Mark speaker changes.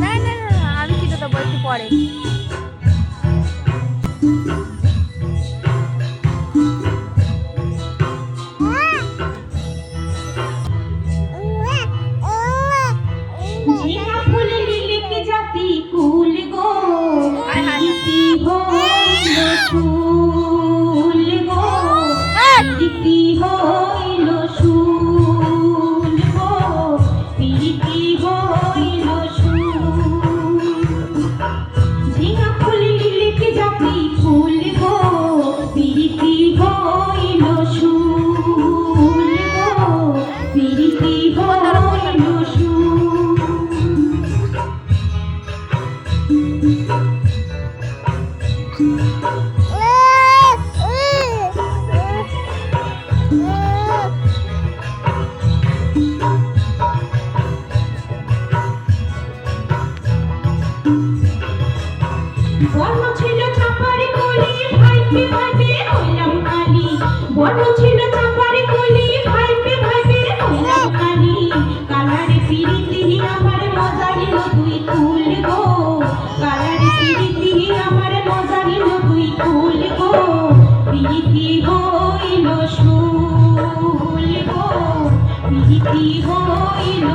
Speaker 1: না না না আমি চিঠি দেবো একটু পরে।
Speaker 2: বর্ণ ছিল চাপারি কলি ভাইপে ভাইপে হইলাম কালি বর্ণ ছিল চাপারি কলি ভাইপে ভাইপে হইলাম কালি কালারে পিরিতি আমার মজা নিল তুই ফুল গো কালারে পিরিতি আমার মজা নিল তুই ফুল গো পিরিতি হইল শুল গো পিরিতি হইল